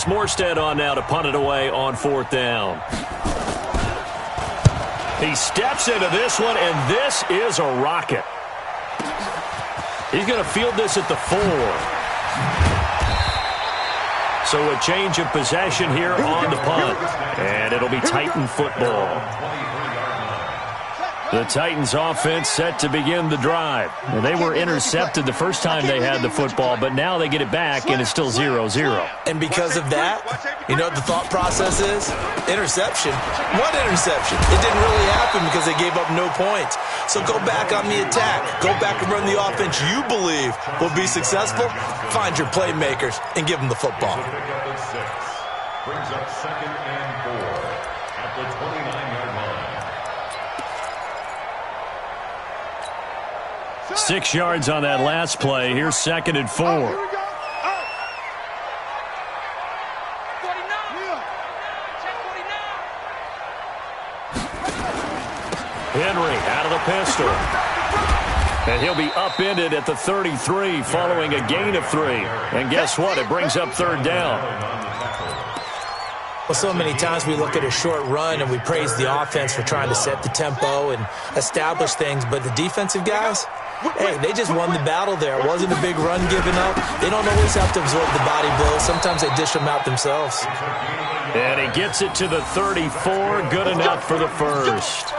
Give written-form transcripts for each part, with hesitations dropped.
Morstead on now to punt it away on 4th down. He steps into this one, and this is a rocket. He's going to field this at the 4. So a change of possession here on the punt. And it'll be Titan football. The Titans offense set to begin the drive. And they were intercepted the first time they had the football, but now they get it back, and it's still 0-0. And because of that, you know what the thought process is? Interception. What interception? It didn't really happen because they gave up no points. So go back on the attack. Go back and run the offense you believe will be successful. Find your playmakers and give them the football. Brings up 2nd and 4 at the 29-yard line. 6 yards on that last play. Here's 2nd and 4. Henry out of the pistol. And he'll be upended at the 33 following a gain of 3. And guess what? It brings up 3rd down. Well, so many times we look at a short run and we praise the offense for trying to set the tempo and establish things, but the defensive guys, hey, they just won the battle there. It wasn't a big run given up. They don't always have to absorb the body blows. Sometimes they dish them out themselves. And he gets it to the 34. Good enough for the first.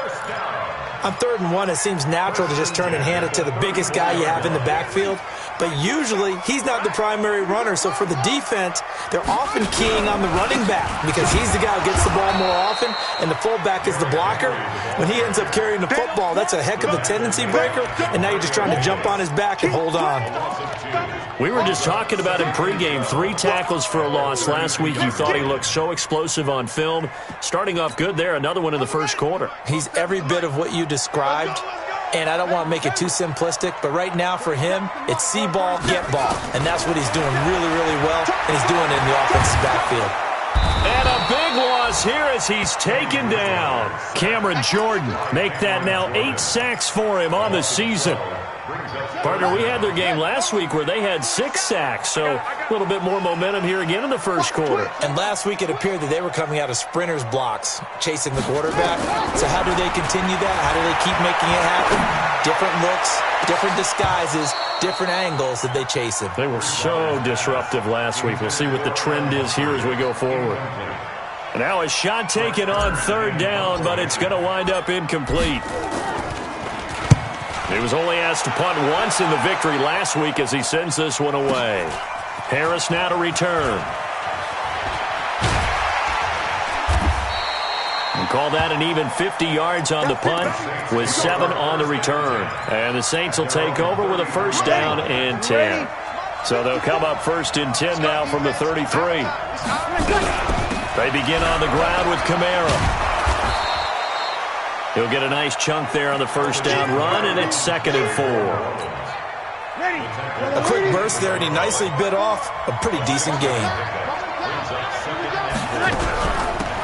On 3rd and 1, it seems natural to just turn and hand it to the biggest guy you have in the backfield. But usually, he's not the primary runner. So for the defense, they're often keying on the running back because he's the guy who gets the ball more often, and the fullback is the blocker. When he ends up carrying the football, that's a heck of a tendency breaker, and now you're just trying to jump on his back and hold on. We were just talking about him pregame. 3 tackles for a loss. Last week, you thought he looked so explosive on film. Starting off good there, another one in the first quarter. He's every bit of what you described. And I don't want to make it too simplistic, but right now for him, it's see ball, get ball. And that's what he's doing really, really well, and he's doing it in the offensive backfield. And a big loss here as he's taken down. Cameron Jordan, make that now 8 sacks for him on the season. Partner, we had their game last week where they had 6 sacks, so a little bit more momentum here again in the first quarter. And last week it appeared that they were coming out of sprinters blocks, chasing the quarterback. So how do they continue that? How do they keep making it happen? Different looks, different disguises, different angles that they chase him. They were so disruptive last week. We'll see what the trend is here as we go forward. And now a shot taken on 3rd down, but it's going to wind up incomplete. He was only asked to punt once in the victory last week as he sends this one away. Harris now to return. And call that an even 50 yards on the punt with 7 on the return. And the Saints will take over with a 1st down and 10. So they'll come up 1st and 10 now from the 33. They begin on the ground with Kamara. He'll get a nice chunk there on the 1st down run, and it's 2nd and 4. A quick burst there, and he nicely bit off a pretty decent gain.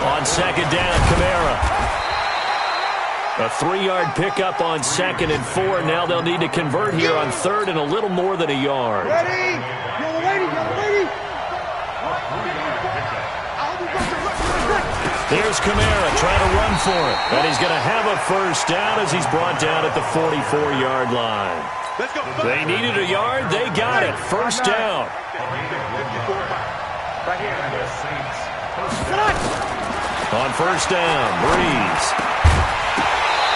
On 2nd down, Kamara. A 3-yard pickup on 2nd and 4. Now they'll need to convert here on 3rd and a little more than a yard. There's Kamara trying to run for it. And he's going to have a 1st down as he's brought down at the 44-yard line. They needed a yard. They got it. 1st down. On 1st down, Breeze.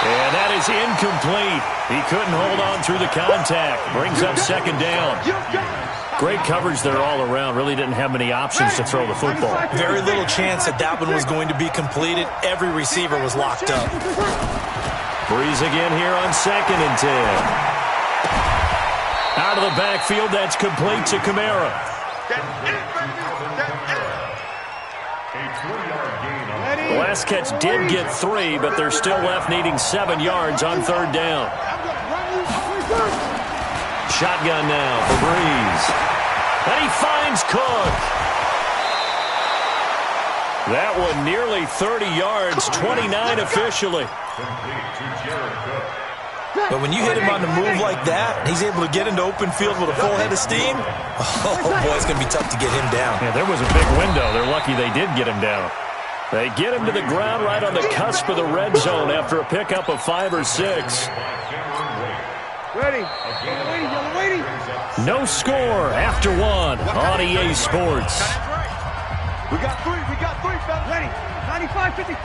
And that is incomplete. He couldn't hold on through the contact. Brings up 2nd down. Great coverage there all around. Really didn't have many options to throw the football. Very little chance that that one was going to be completed. Every receiver was locked up. Breeze again here on 2nd and 10. Out of the backfield, that's complete to Kamara. The last catch did get 3, but they're still left needing 7 yards on 3rd down. Shotgun now for Breeze. And he finds Cook. That one nearly 30 yards, 29 officially. But when you hit him on the move like that, and he's able to get into open field with a full head of steam, oh boy, it's going to be tough to get him down. Yeah, there was a big window. They're lucky they did get him down. They get him to the ground right on the cusp of the red zone after a pickup of 5 or 6. No score after 1 on EA Sports. We got three, fellas. Ready. 95, 56.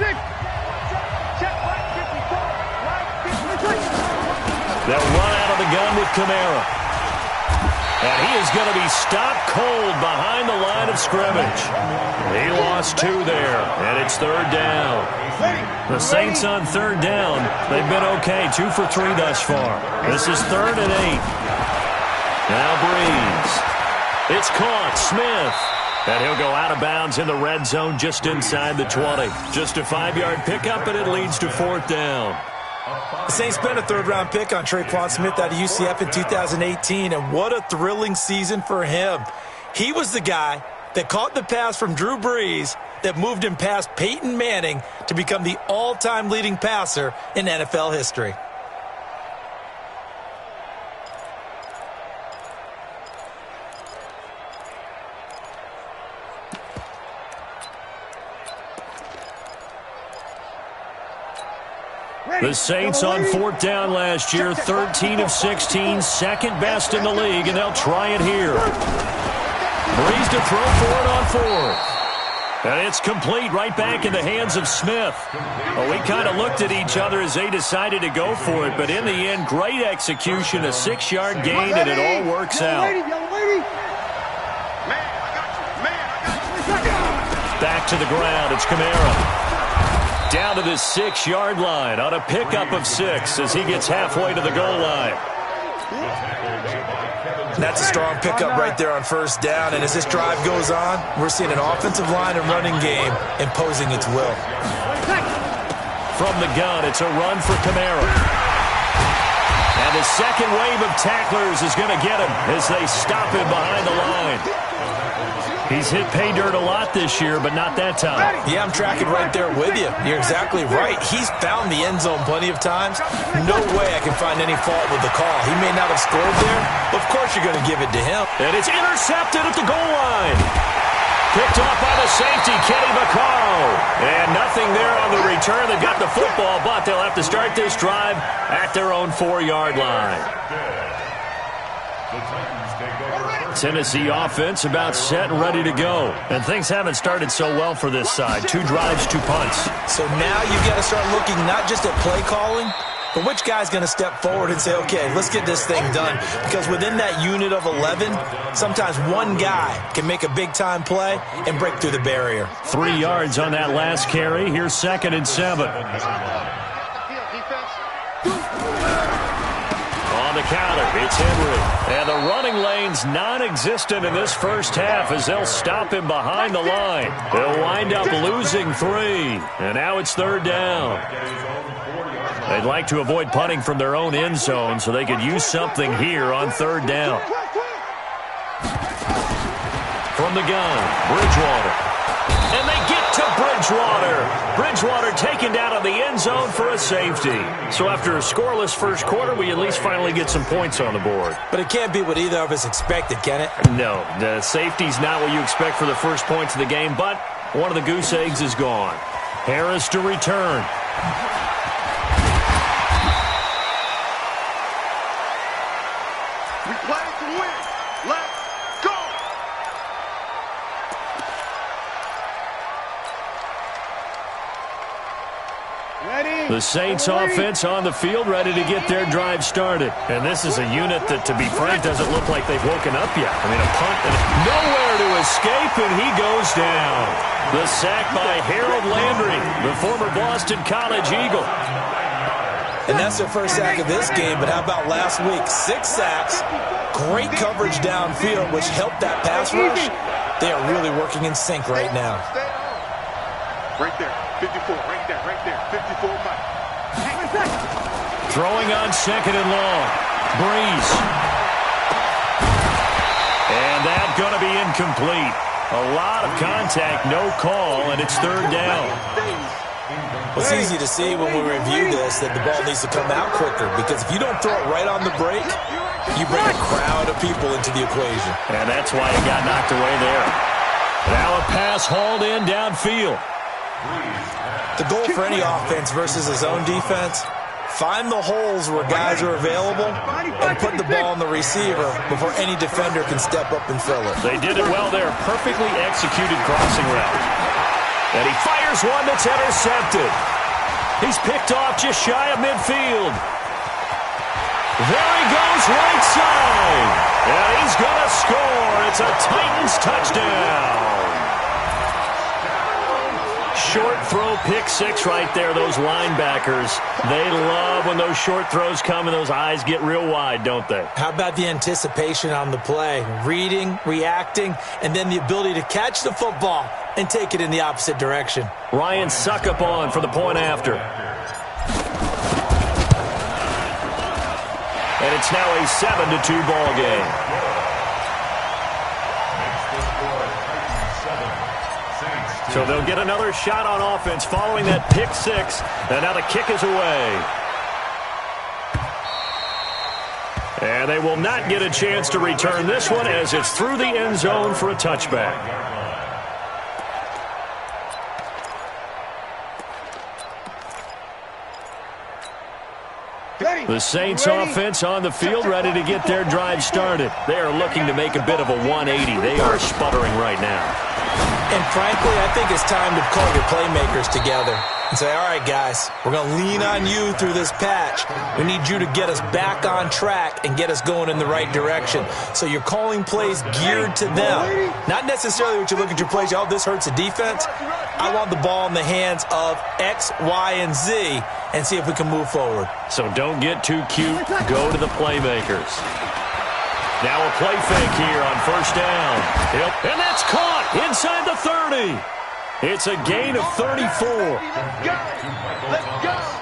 Check, right, 54. Right, 56. They'll run out of the gun with Kamara. And he is going to be stopped cold behind the line of scrimmage. He lost 2 there, and it's 3rd down. The Saints on 3rd down. They've been okay, 2 for 3 thus far. This is 3rd and 8. Now Breeze. It's caught. Smith. And he'll go out of bounds in the red zone just inside the 20. Just a 5-yard pickup, and it leads to 4th down. The Saints spent a 3rd-round pick on Traquan Smith out of UCF in 2018, and what a thrilling season for him. He was the guy that caught the pass from Drew Brees that moved him past Peyton Manning to become the all-time leading passer in NFL history. The Saints on 4th down last year, 13 of 16, second best in the league, and they'll try it here. Breeze to throw for it on 4th. And it's complete right back in the hands of Smith. Well, we kind of looked at each other as they decided to go for it, but in the end, great execution, a 6-yard gain, and it all works out. Back to the ground, it's Kamara. Down to the 6-yard line on a pickup of 6 as he gets halfway to the goal line. And that's a strong pickup right there on 1st down. And as this drive goes on, we're seeing an offensive line and running game imposing its will. From the gun, it's a run for Kamara. And the second wave of tacklers is going to get him as they stop him behind the line. He's hit pay dirt a lot this year, but not that time. Yeah, I'm tracking right there with you. You're exactly right. He's found the end zone plenty of times. No way I can find any fault with the call. He may not have scored there, but of course you're going to give it to him. And it's intercepted at the goal line. Picked off by the safety, Kenny Vaccaro. And nothing there on the return. They've got the football, but they'll have to start this drive at their own 4-yard line. Tennessee offense about set and ready to go. And things haven't started so well for this side. 2 drives, 2 punts. So now you've got to start looking not just at play calling, but which guy's going to step forward and say, okay, let's get this thing done. Because within that unit of 11, sometimes one guy can make a big-time play and break through the barrier. 3 yards on that last carry. Here's 2nd and 7. On the counter, it's Henry. And the running lane's non-existent in this first half as they'll stop him behind the line. They'll wind up losing 3. And now it's 3rd down. They'd like to avoid punting from their own end zone so they could use something here on 3rd down. From the gun, Bridgewater. And they get to Bridgewater. Bridgewater taken down on the end zone for a safety. So after a scoreless first quarter, we at least finally get some points on the board. But it can't be what either of us expected, can it? No, the safety's not what you expect for the first points of the game, but one of the goose eggs is gone. Harris to return. We play to win. Let's go. The Saints offense on the field, ready to get their drive started. And this is a unit that, to be frank, doesn't look like they've woken up yet. I mean, a punt and nowhere to escape, and he goes down. The sack by Harold Landry, the former Boston College Eagle. And that's their first sack of this game, but how about last week? 6 sacks, great coverage downfield, which helped that pass rush. They are really working in sync right now. Right there, 54, right there, 54 back. Throwing on 2nd and long. Breeze. And that's going to be incomplete. A lot of contact, no call, and it's 3rd down. Well, it's easy to see when we review this that the ball needs to come out quicker, because if you don't throw it right on the break, you bring a crowd of people into the equation. And that's why he got knocked away there. Now a pass hauled in downfield. The goal for any offense versus his own defense, find the holes where guys are available and put the ball on the receiver before any defender can step up and fill it. They did it well there. Perfectly executed crossing route. And he fires one that's intercepted. He's picked off just shy of midfield. There he goes, right side. And he's going to score. It's a Titans touchdown. Short throw, pick six right there. Those linebackers, they love when those short throws come and those eyes get real wide, don't they? How about the anticipation on the play? Reading, reacting, and then the ability to catch the football and take it in the opposite direction. Ryan Suckup on for the point after. And it's now a 7-2 ball game. So they'll get another shot on offense following that pick six. And now the kick is away. And they will not get a chance to return this one as it's through the end zone for a touchback. The Saints offense on the field, ready to get their drive started. They are looking to make a bit of a 180. They are sputtering right now. And frankly, I think it's time to call your playmakers together and say, all right, guys, we're going to lean on you through this patch. We need you to get us back on track and get us going in the right direction. So you're calling plays geared to them. Not necessarily what you look at your plays, oh, this hurts the defense. I want the ball in the hands of X, Y, and Z and see if we can move forward. So don't get too cute. Go to the playmakers. Now a play fake here on first down. And that's caught inside the 30. It's a gain of 34. Let's go.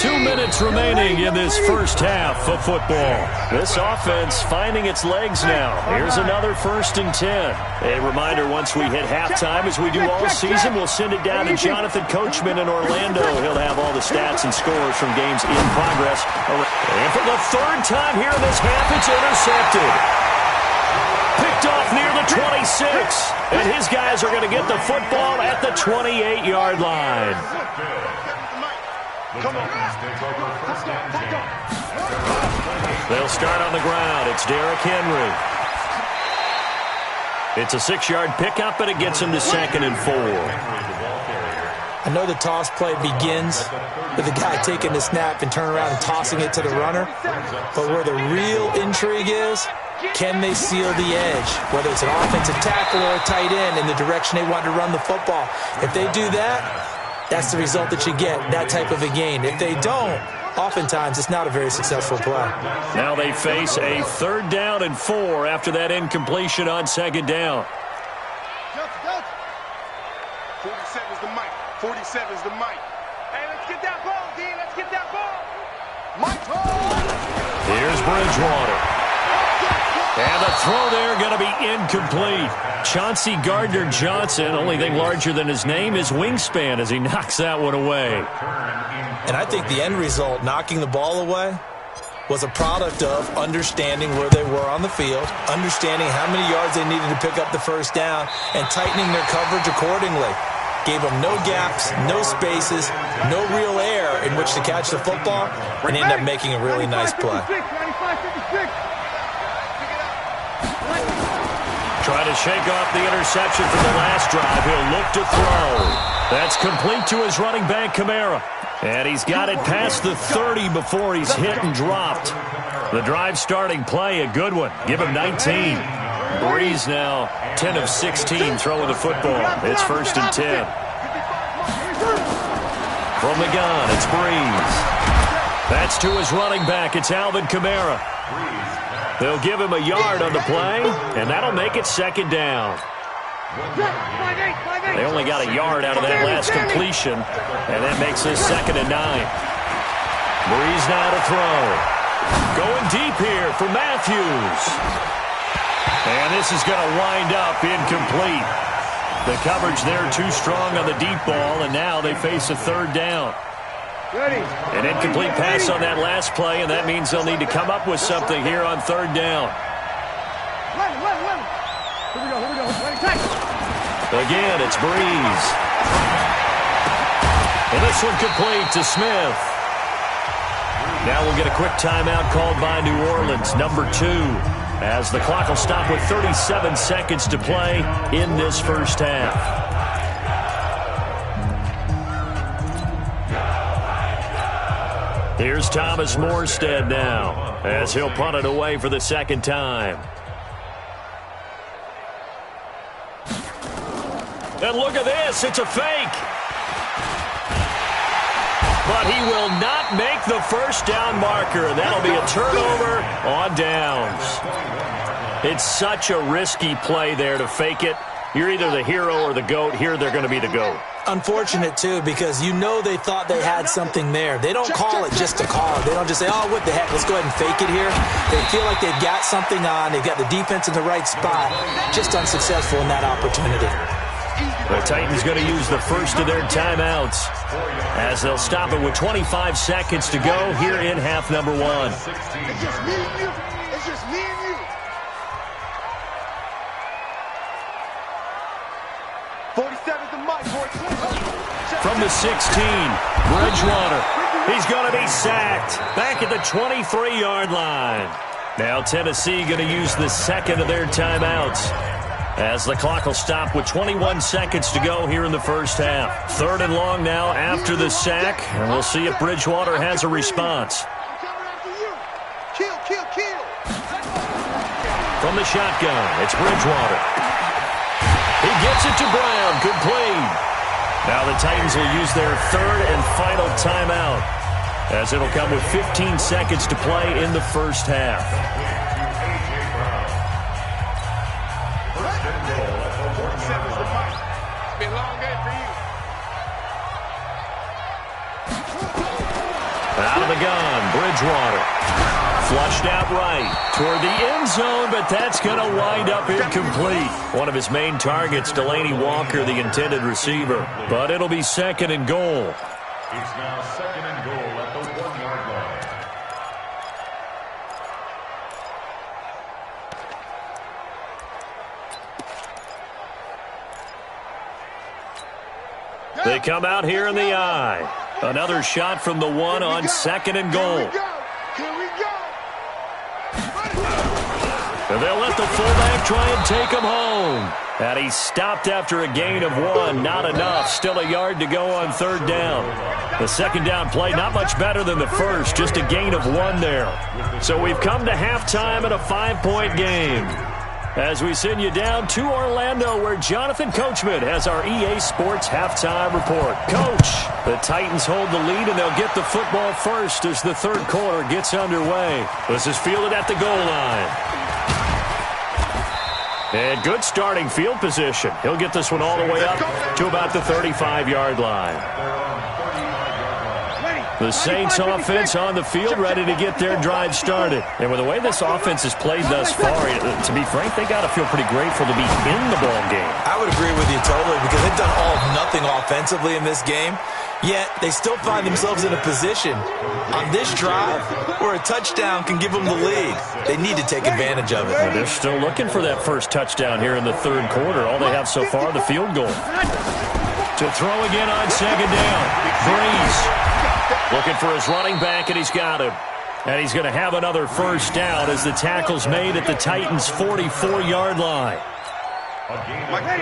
2 minutes remaining in this first half of football. This offense finding its legs now. Here's another 1st and 10. A reminder, once we hit halftime, as we do all season, we'll send it down to Jonathan Coachman in Orlando. He'll have all the stats and scores from games in progress. And for the 3rd time here in this half, it's intercepted. Picked off near the 26. And his guys are going to get the football at the 28-yard line. Come on. They'll start on the ground. It's Derrick Henry. It's a 6-yard pickup, and it gets him to 2nd and 4. I know the toss play begins with the guy taking the snap and turning around and tossing it to the runner. But where the real intrigue is, can they seal the edge? Whether it's an offensive tackle or a tight end in the direction they want to run the football. If they do that, that's the result that you get, that type of a gain. If they don't, oftentimes it's not a very successful play. Now they face a 3rd down and 4 after that incompletion on 2nd down. 47's the mic. 47's the mic. Hey, let's get that ball, D. Let's get that ball. Mike. Here's Bridgewater. And the throw there going to be incomplete. Chauncey Gardner-Johnson, only thing larger than his name is wingspan as he knocks that one away. And I think the end result, knocking the ball away, was a product of understanding where they were on the field, understanding how many yards they needed to pick up the 1st down, and tightening their coverage accordingly. Gave them no gaps, no spaces, no real air in which to catch the football, and ended up making a really nice play. Try to shake off the interception from the last drive. He'll look to throw. That's complete to his running back, Kamara. And he's got it past the 30 before he's hit and dropped. The drive starting play, a good one. Give him 19. Breeze now 10 of 16 throwing the football. It's 1st and 10. From the gun, it's Breeze. That's to his running back. It's Alvin Kamara. They'll give him a yard on the play, and that'll make it 2nd down. They only got a yard out of that last completion, and that makes this 2nd and 9. Breeze now to throw. Going deep here for Matthews. And this is going to wind up incomplete. The coverage there too strong on the deep ball, and now they face a third down. An incomplete pass on that last play, and that means they'll need to come up with something here on third down. Again, it's Breeze. And this one complete to Smith. Now we'll get a quick timeout called by New Orleans, number 2, as the clock will stop with 37 seconds to play in this first half. Here's Thomas Morstead now, as he'll punt it away for the second time. And look at this, it's a fake. But he will not make the first down marker, and that'll be a turnover on downs. It's such a risky play there to fake it. You're either the hero or the GOAT. Here they're going to be the GOAT. Unfortunate, too, because you know they thought they had something there. They don't call it just to call it. They don't just say, oh, what the heck, let's go ahead and fake it here. They feel like they've got something on. They've got the defense in the right spot. Just unsuccessful in that opportunity. The Titans going to use the first of their timeouts as they'll stop it with 25 seconds to go here in half number 1. It's just me and you. It's just me and you. 47's the mic, boy. From the 16, Bridgewater. He's going to be sacked back at the 23-yard line. Now Tennessee going to use the second of their timeouts as the clock will stop with 21 seconds to go here in the first half. Third and long now after the sack, and we'll see if Bridgewater has a response. Kill, kill, kill. From the shotgun, it's Bridgewater. He gets it to Brown. Good play. Now the Titans will use their third and final timeout, as it'll come with 15 seconds to play in the first half. Out of the gun, Bridgewater. Flushed out right toward the end zone, but that's going to wind up incomplete. One of his main targets, Delaney Walker, the intended receiver. But it'll be second and goal. It's now second and goal at the 1-yard line. They come out here in the eye. Another shot from the 1 on second and goal. Here we go. And they'll let the fullback try and take him home. And he stopped after a gain of 1. Not enough. Still a yard to go on third down. The second down play not much better than the first. Just a gain of 1 there. So we've come to halftime in a 5-point game, as we send you down to Orlando, where Jonathan Coachman has our EA Sports halftime report. Coach, the Titans hold the lead, and they'll get the football first as the third quarter gets underway. This is fielded at the goal line. And good starting field position. He'll get this one all the way up to about the 35-yard line. The Saints offense on the field, ready to get their drive started. And with the way this offense has played thus far, to be frank, they got to feel pretty grateful to be in the ball game. I would agree with you totally, because they've done all of nothing offensively in this game, yet they still find themselves in a position on this drive where a touchdown can give them the lead. They need to take advantage of it. And they're still looking for that first touchdown here in the third quarter. All they have so far, the field goal. To throw again on second down. Breeze looking for his running back, and he's got him. And he's going to have another first down as the tackle's made at the Titans' 44-yard line. A gain of 15.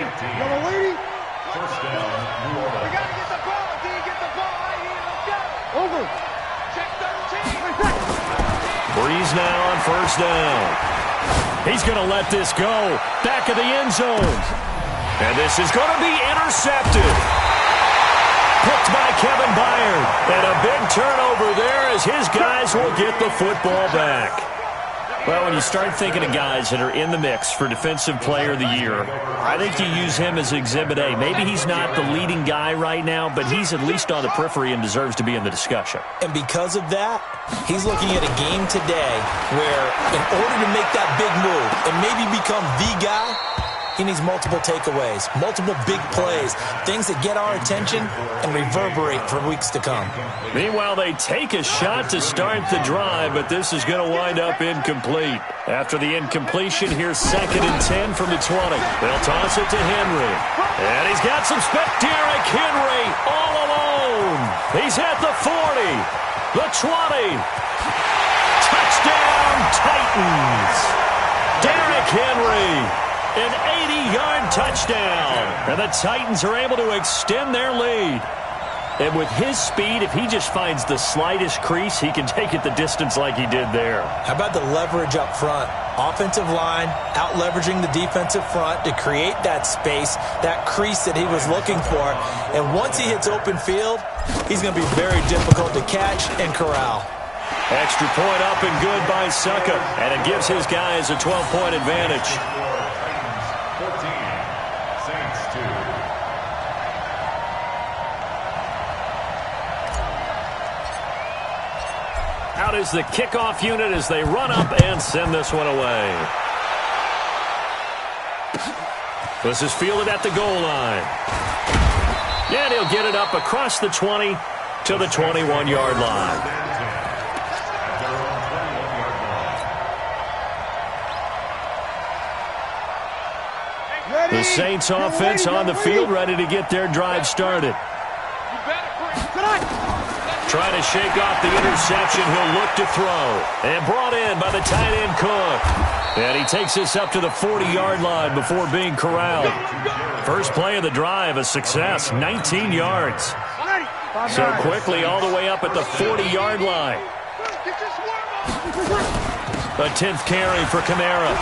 First down, New Orleans. We got to get the ball. D, get the ball right here. Let's go. Over. Check 13. Breeze now on first down. He's going to let this go. Back of the end zone. And this is going to be intercepted. Picked by Kevin Byard. And a big turnover there as his guys will get the football back. Well, when you start thinking of guys that are in the mix for Defensive Player of the Year, I think you use him as Exhibit A. Maybe he's not the leading guy right now, but he's at least on the periphery and deserves to be in the discussion. And because of that, he's looking at a game today where, in order to make that big move and maybe become the guy, He needs multiple takeaways, multiple big plays, things that get our attention and reverberate for weeks to come. Meanwhile, they take a shot to start the drive, but this is going to wind up incomplete. After the incompletion, here's 2nd and 10 from the 20. They'll toss it to Henry. And he's got some Derrick Henry all alone. He's at the 40, the 20. Touchdown, Titans. Derrick Henry. An 80-yard touchdown. And the Titans are able to extend their lead. And with his speed, if he just finds the slightest crease, he can take it the distance like he did there. How about the leverage up front? Offensive line out-leveraging the defensive front to create that space, that crease that he was looking for. And once he hits open field, he's going to be very difficult to catch and corral. Extra point up and good by Sucka. And it gives his guys a 12-point advantage. Out is the kickoff unit as they run up and send this one away. This is fielded at the goal line. And he'll get it up across the 20 to the 21-yard line. The Saints offense on the field, ready to get their drive started. Trying to shake off the interception. He'll look to throw. And brought in by the tight end Cook. And he takes this up to the 40-yard line before being corralled. First play of the drive, a success, 19 yards. So quickly all the way up at the 40-yard line. A 10th carry for Kamara.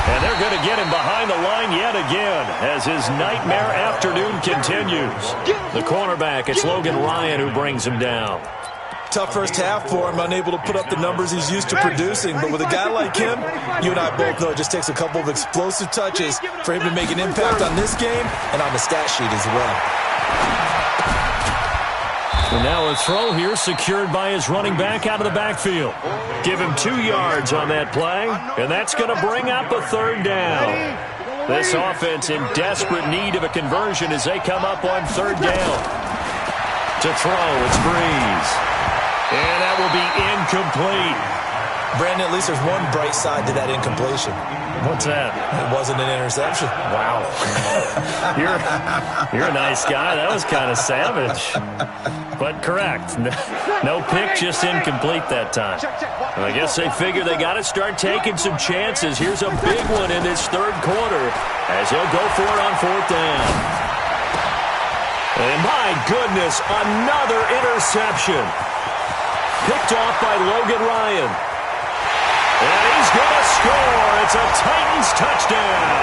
And they're going to get him behind the line yet again as his nightmare afternoon continues. The cornerback, it's Logan Ryan who brings him down. Tough first half for him, unable to put up the numbers he's used to producing. But with a guy like him, you and I both know it just takes a couple of explosive touches for him to make an impact on this game and on the stat sheet as well. And now a throw here secured by his running back out of the backfield. Give him 2 yards on that play, and that's going to bring up a 3rd down. This offense in desperate need of a conversion as they come up on 3rd down. To throw, it's Breeze. And that will be incomplete. Brandon, at least there's one bright side to that incompletion. What's that? It wasn't an interception. Wow. You're a nice guy. That was kind of savage. But correct. No pick, just incomplete that time. I guess they figure they got to start taking some chances. Here's a big one in this 3rd quarter as he'll go for it on 4th down. And my goodness, another interception. Picked off by Logan Ryan. And he's going to score. It's a Titans touchdown.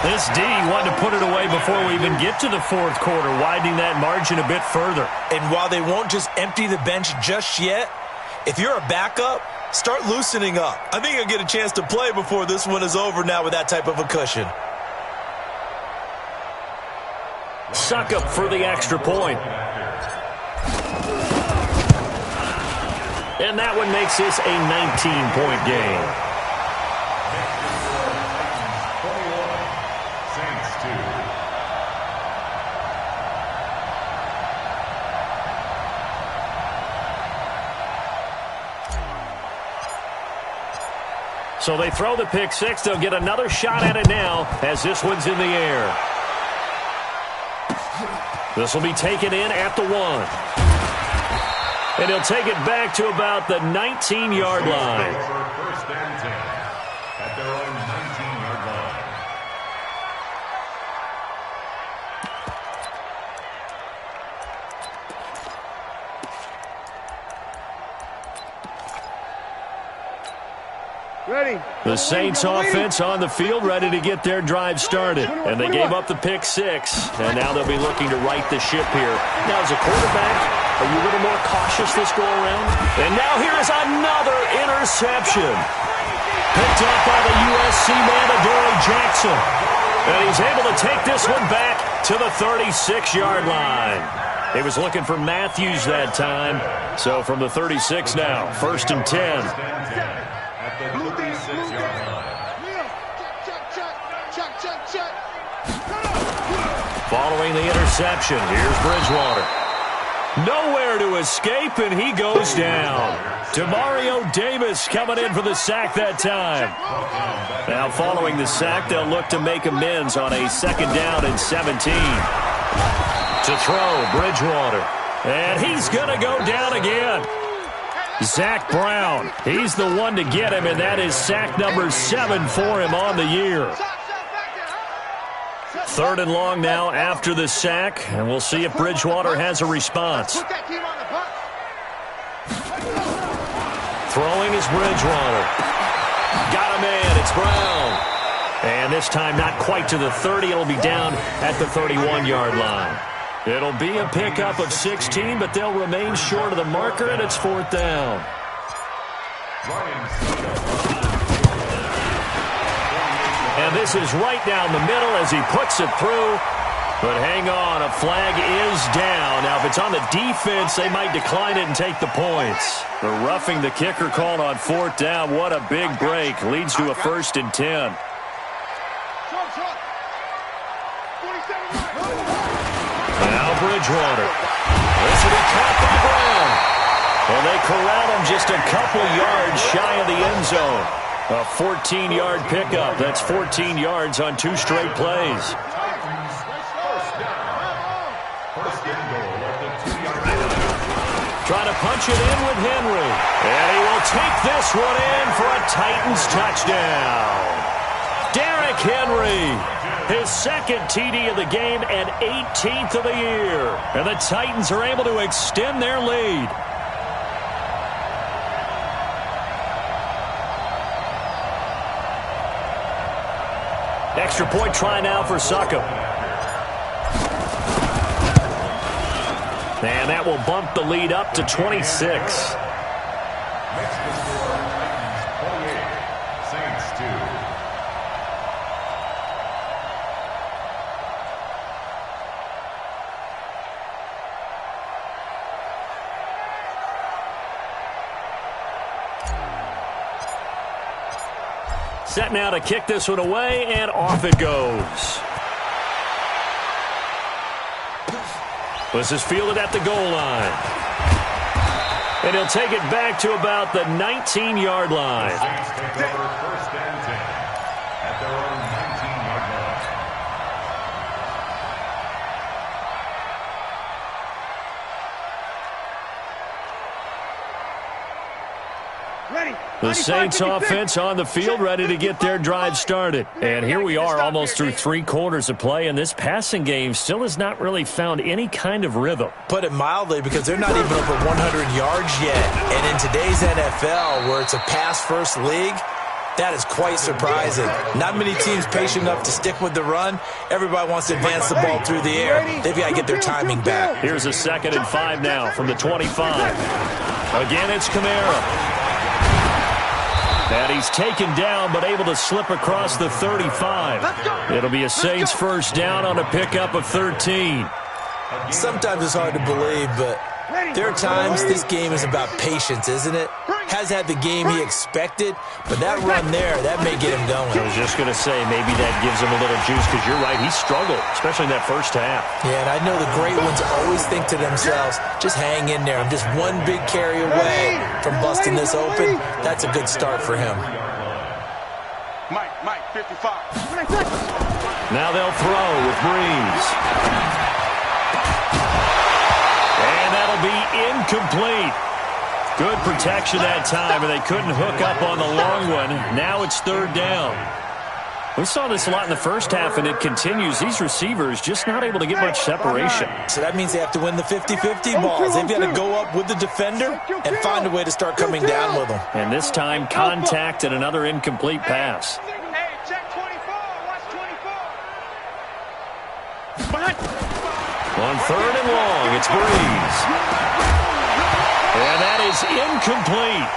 This D wanted to put it away before we even get to the 4th quarter, widening that margin a bit further. And while they won't just empty the bench just yet, if you're a backup, start loosening up. I think you'll get a chance to play before this one is over now with that type of a cushion. Suck up for the extra point. And that one makes this a 19-point game. So they throw the pick six. They'll get another shot at it now as this one's in the air. This will be taken in at the 1. And he'll take it back to about the 19-yard line. First and 10 at their own 19-yard line. Ready. The Saints offense on the field, ready to get their drive started. And they gave up the pick six, and now they'll be looking to right the ship here. Now, as a quarterback, are you a little more cautious this go around? And now here is another interception. Picked up by the USC man, Adoree Jackson. And he's able to take this one back to the 36-yard line. He was looking for Matthews that time. So from the 36 now, 1st and 10. At the 36 26-yard line. Following the interception, here's Bridgewater. Nowhere to escape, and he goes down. Demario Davis coming in for the sack that time. Now following the sack, they'll look to make amends on a 2nd down and 17. To throw, Bridgewater. And he's going to go down again. Zach Brown, he's the one to get him, and that is sack number 7 for him on the year. 3rd and long now after the sack, and we'll see if Bridgewater has a response. Throwing is Bridgewater. Got a man, it's Brown. And this time not quite to the 30, it'll be down at the 31-yard line. It'll be a pickup of 16, but they'll remain short of the marker, and it's 4th down. And this is right down the middle as he puts it through. But hang on, a flag is down. Now, if it's on the defense, they might decline it and take the points. The roughing the kicker called on 4th down. What a big break. Leads to a 1st and 10. Now Bridgewater. This will be caught by Brown. Well, they corral him just a couple yards shy of the end zone. A 14-yard pickup. That's 14 yards on 2 straight plays. Trying to punch it in with Henry. And he will take this one in for a Titans touchdown. Derrick Henry, his 2nd TD of the game and 18th of the year. And the Titans are able to extend their lead. Extra point try now for Succop. And that will bump the lead up to 26. Set now to kick this one away, and off it goes. This is fielded at the goal line. And he'll take it back to about the 19-yard line. Saints take over 1st and 10 at their own 19-yard line. The Saints offense on the field, ready to get their drive started. And here we are almost through 3 quarters of play, and this passing game still has not really found any kind of rhythm. Put it mildly, because they're not even over 100 yards yet. And in today's NFL, where it's a pass-first league, that is quite surprising. Not many teams patient enough to stick with the run. Everybody wants to advance the ball through the air. They've got to get their timing back. Here's a 2nd and 5 now from the 25. Again, it's Kamara. And he's taken down, but able to slip across the 35. It'll be a Saints 1st down on a pickup of 13. Sometimes it's hard to believe, but there are times this game is about patience, isn't it? Has had the game he expected, but that run there, that may get him going. I was just going to say, maybe that gives him a little juice, because you're right, he struggled, especially in that 1st half. Yeah, and I know the great ones always think to themselves, just hang in there. I'm just one big carry away from busting this open. That's a good start for him. Mike, 55. Now they'll throw with Breeze. And that'll be incomplete. Good protection that time, and they couldn't hook up on the long one. Now it's 3rd down. We saw this a lot in the 1st half, and it continues. These receivers just not able to get much separation. So that means they have to win the 50-50 balls. They've got to go up with the defender and find a way to start coming down with them. And this time, contact and another incomplete pass. Hey, check 24. Watch 24. On 3rd and long, it's Breeze. And that is incomplete.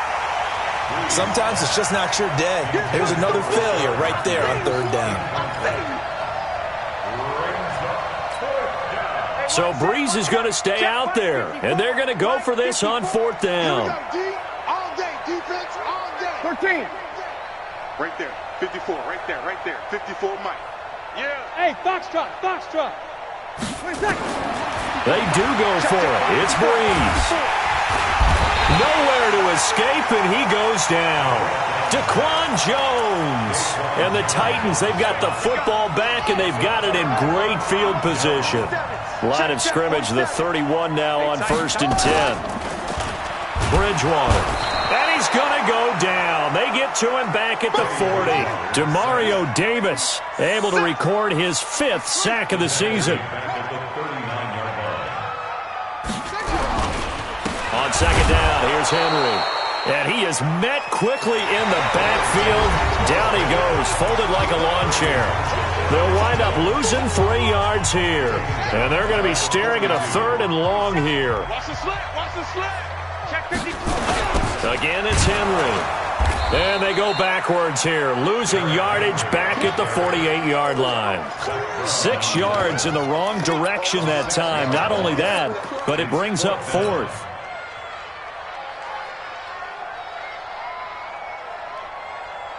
Sometimes it's just not your day. There's another failure right there on 3rd down. So Breeze is going to stay out there, and they're going to go for this on 4th down. All day, defense, all day. 13. Right there. 54. Right there. Right there. 54 Mike. Yeah. Hey, Foxtrot. Foxtrot. 20 seconds. They do go for it. It's Breeze. Nowhere to escape, and he goes down. Daquan Jones. And the Titans, they've got the football back, and they've got it in great field position. Line of scrimmage, the 31 now on 1st and 10. Bridgewater. And he's going to go down. They get to him back at the 40. Demario Davis able to record his 5th sack of the season. On 2nd down, here's Henry. And he is met quickly in the backfield. Down he goes, folded like a lawn chair. They'll wind up losing 3 yards here. And they're going to be staring at a 3rd and long here. Watch the slip. Watch the slip. Check 50. Again, it's Henry. And they go backwards here, losing yardage back at the 48-yard line. 6 yards in the wrong direction that time. Not only that, but it brings up 4th.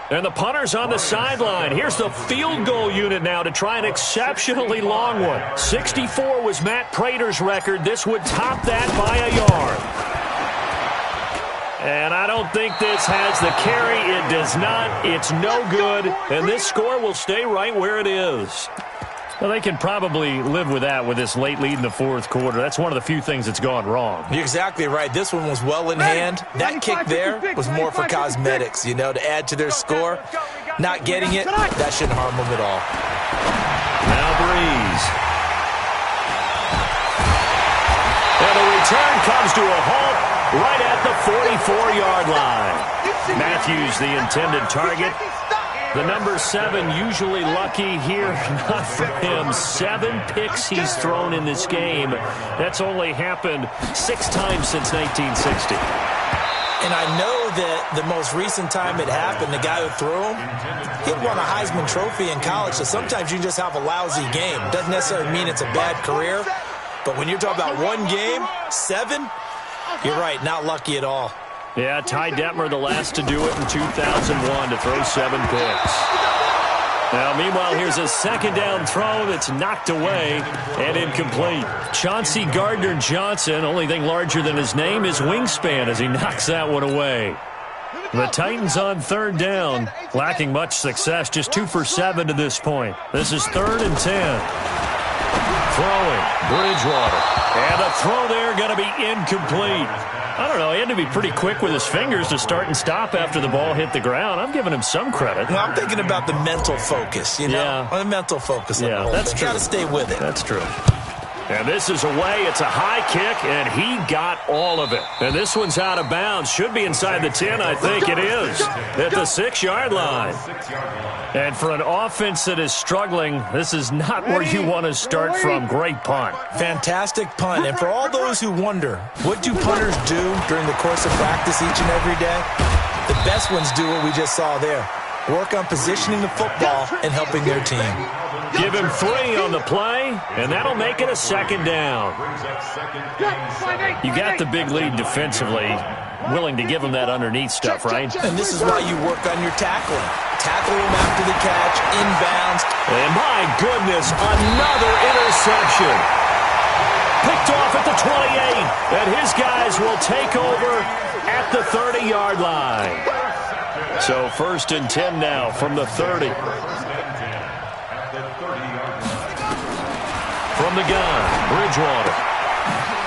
And the punter's on the sideline. Here's the field goal unit now to try an exceptionally long one. 64 was Matt Prater's record. This would top that by a yard. And I don't think this has the carry. It does not. It's no good. And this score will stay right where it is. Well, they can probably live with that with this late lead in the 4th quarter. That's one of the few things that's gone wrong. You're exactly right. This one was well in hand. That kick there was more for cosmetics, to add to their score. Not getting it, that shouldn't harm them at all. Now Breeze. And the return comes to a halt right at the 44-yard line. Matthews, the intended target. The number 7 usually lucky here, not for him. 7 picks he's thrown in this game. That's only happened 6 times since 1960. And I know that the most recent time it happened, the guy who threw him, he'd won a Heisman Trophy in college, so sometimes you just have a lousy game. Doesn't necessarily mean it's a bad career, but when you're talking about one game, 7, you're right, not lucky at all. Yeah, Ty Detmer, the last to do it in 2001 to throw 7 picks. Now, meanwhile, here's a 2nd down throw that's knocked away and incomplete. Chauncey Gardner-Johnson, only thing larger than his name is wingspan as he knocks that one away. The Titans on 3rd down, lacking much success, just 2 for 7 to this point. This is 3rd and 10. Throwing, Bridgewater. And the throw there going to be incomplete. I don't know, he had to be pretty quick with his fingers to start and stop after the ball hit the ground. I'm giving him some credit. Well, I'm thinking about the mental focus, Yeah. The mental focus on the whole that's thing. true. Got to stay with it. That's true. And this is away. It's a high kick, and he got all of it. And this one's out of bounds. Should be inside the 10, I think it is, at the 6-yard line. And for an offense that is struggling, this is not where you want to start from. Great punt. Fantastic punt. And for all those who wonder, what do punters do during the course of practice each and every day? The best ones do what we just saw there. Work on positioning the football and helping their team. Give him 3 on the play, and that'll make it a 2nd down. You got the big lead defensively, willing to give him that underneath stuff, right? And this is why you work on your tackling. Tackle him after the catch, inbounds. And my goodness, another interception. Picked off at the 28, and his guys will take over at the 30-yard line. So 1st and 10 now from the 30. From the gun, Bridgewater.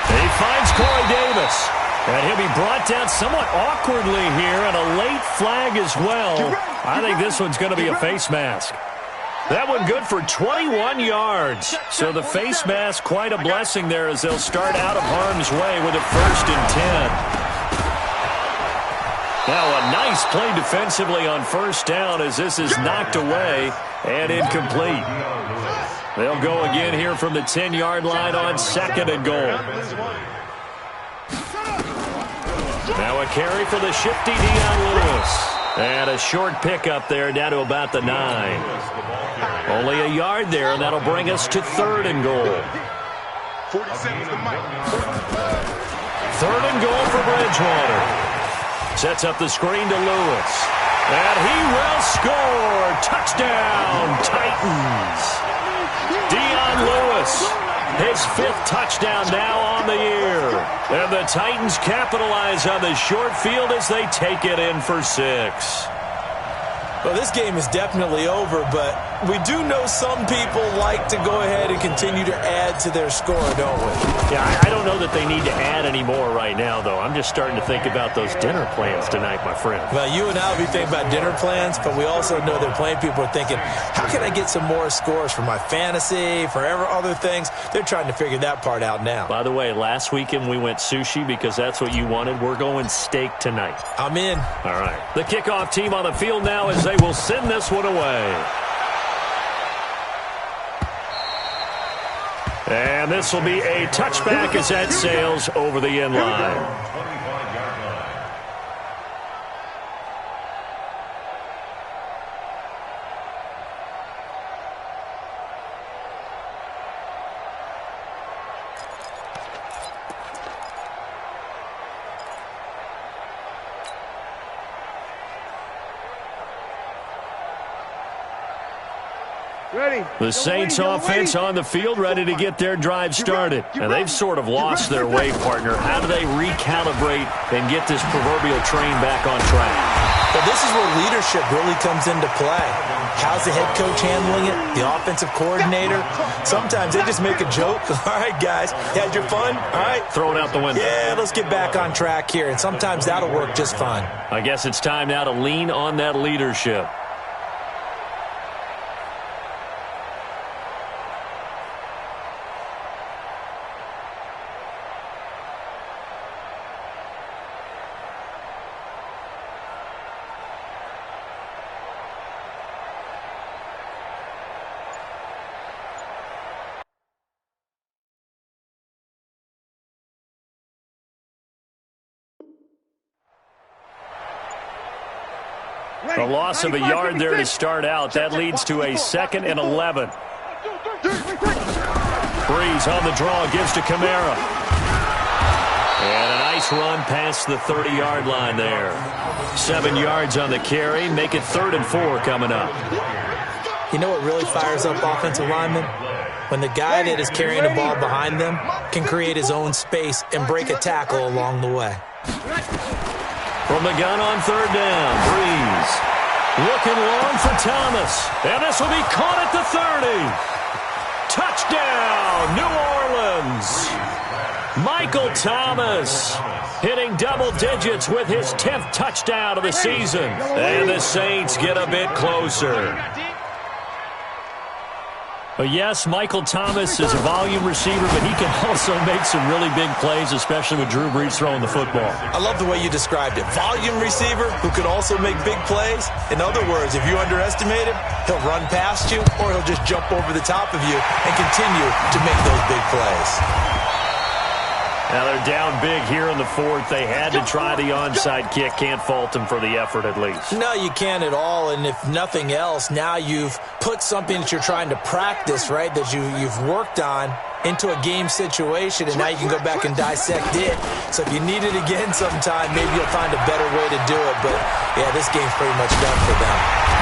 He finds Corey Davis. And he'll be brought down somewhat awkwardly here, and a late flag as well. I think this one's going to be a face mask. That one good for 21 yards. So the face mask, quite a blessing there as they'll start out of harm's way with a 1st and 10. Now a nice play defensively on 1st down as this is knocked away and incomplete. They'll go again here from the 10-yard line on 2nd and goal. Now a carry for the shifty Dion Lewis. And a short pickup there down to about the 9. Only a yard there, and that'll bring us to 3rd and goal. 47's the mic. 3rd and goal for Bridgewater. Sets up the screen to Lewis. And he will score. Touchdown, Titans. Dion Lewis, his 5th touchdown now on the year. And the Titans capitalize on the short field as they take it in for 6. Well, this game is definitely over, but we do know some people like to go ahead and continue to add to their score, don't we? Yeah, I don't know that they need to add any more right now, though. I'm just starting to think about those dinner plans tonight, my friend. Well, you and I will be thinking about dinner plans, but we also know that plenty of people are thinking, how can I get some more scores for my fantasy, for other things? They're trying to figure that part out now. By the way, last weekend we went sushi because that's what you wanted. We're going steak tonight. I'm in. All right. The kickoff team on the field now as they will send this one away. And this will be a touchback as that sails over the end line. The Saints offense on the field ready to get their drive started. And they've sort of lost their way, partner. How do they recalibrate and get this proverbial train back on track? Well, this is where leadership really comes into play. How's the head coach handling it? The offensive coordinator? Sometimes they just make a joke. All right, guys, you had your fun? All right. Throw it out the window. Yeah, let's get back on track here. And sometimes that'll work just fine. I guess it's time now to lean on that leadership. A loss of a yard there to start out. That leads to a 2nd and 11. Breeze on the draw, gives to Kamara. And a nice run past the 30-yard line there. 7 yards on the carry. Make it 3rd and 4 coming up. You know what really fires up offensive linemen? When the guy that is carrying the ball behind them can create his own space and break a tackle along the way. From the gun on 3rd down, Breeze. Looking long for Thomas. And this will be caught at the 30. Touchdown, New Orleans. Michael Thomas hitting double digits with his 10th touchdown of the season. And the Saints get a bit closer. But yes, Michael Thomas is a volume receiver, but he can also make some really big plays, especially with Drew Brees throwing the football. I love the way you described it. Volume receiver who can also make big plays. In other words, if you underestimate him, he'll run past you or he'll just jump over the top of you and continue to make those big plays. Now they're down big here in the 4th. They had to try the onside kick. Can't fault them for the effort at least. No, you can't at all. And if nothing else, now you've put something that you're trying to practice, right, that you've worked on into a game situation, and now you can go back and dissect it. So if you need it again sometime, maybe you'll find a better way to do it. But, yeah, this game's pretty much done for them.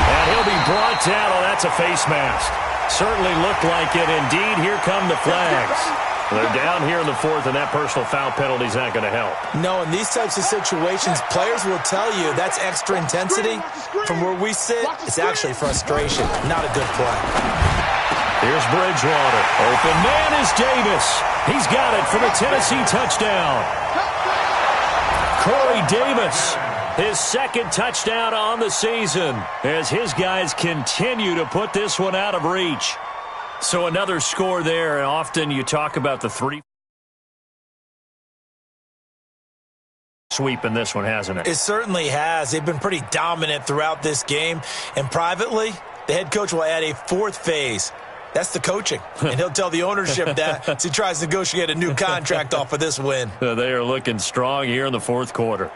And he'll be brought down. Oh, that's a face mask. Certainly looked like it. Indeed, here come the flags. They're down here in the 4th, and that personal foul penalty is not going to help. No, in these types of situations, players will tell you that's extra intensity. From where we sit, it's actually frustration, not a good play. Here's Bridgewater. Open man is Davis. He's got it for the Tennessee touchdown. Corey Davis, his 2nd touchdown on the season, as his guys continue to put this one out of reach. So another score there, and often you talk about the 3 sweep in this one, hasn't it? It certainly has. They've been pretty dominant throughout this game. And privately, the head coach will add a 4th phase. That's the coaching. And he'll tell the ownership that as he tries to negotiate a new contract off of this win. They are looking strong here in the 4th quarter.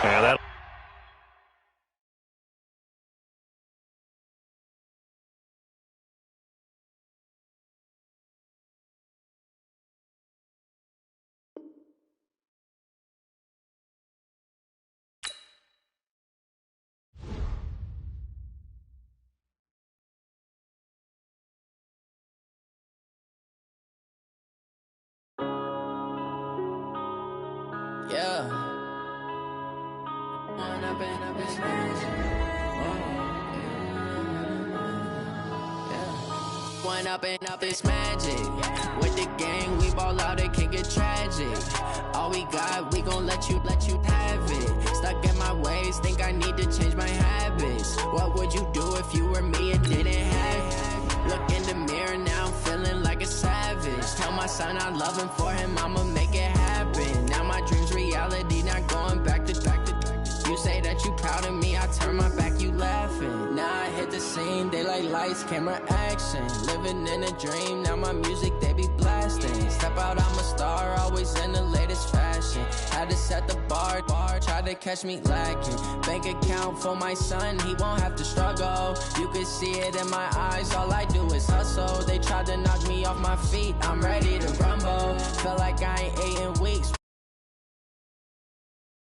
And that Yeah. Wind up in this magic. Wind up this magic. With the gang, we ball out, it can get tragic. All we got, we gon' let you have it. Stuck in my ways, think I need to change my habits. What would you do if you were me and didn't have it? Look in the mirror, now I'm feeling like a savage. Tell my son I love him, for him I'ma make it happen. Now my dream's reality, not going back to. You say that you proud of me, I turn my back, you laughing. Now I hit the scene, they like lights, camera, action. Living in a dream, now my music, they be blasting. Step out, I'm a star, always in the latest fashion. Had to set the bar, try to catch me lacking. Bank account for my son, he won't have to struggle. You can see it in my eyes, all I do is hustle. They tried to knock me off my feet, I'm ready to rumble. Feel like I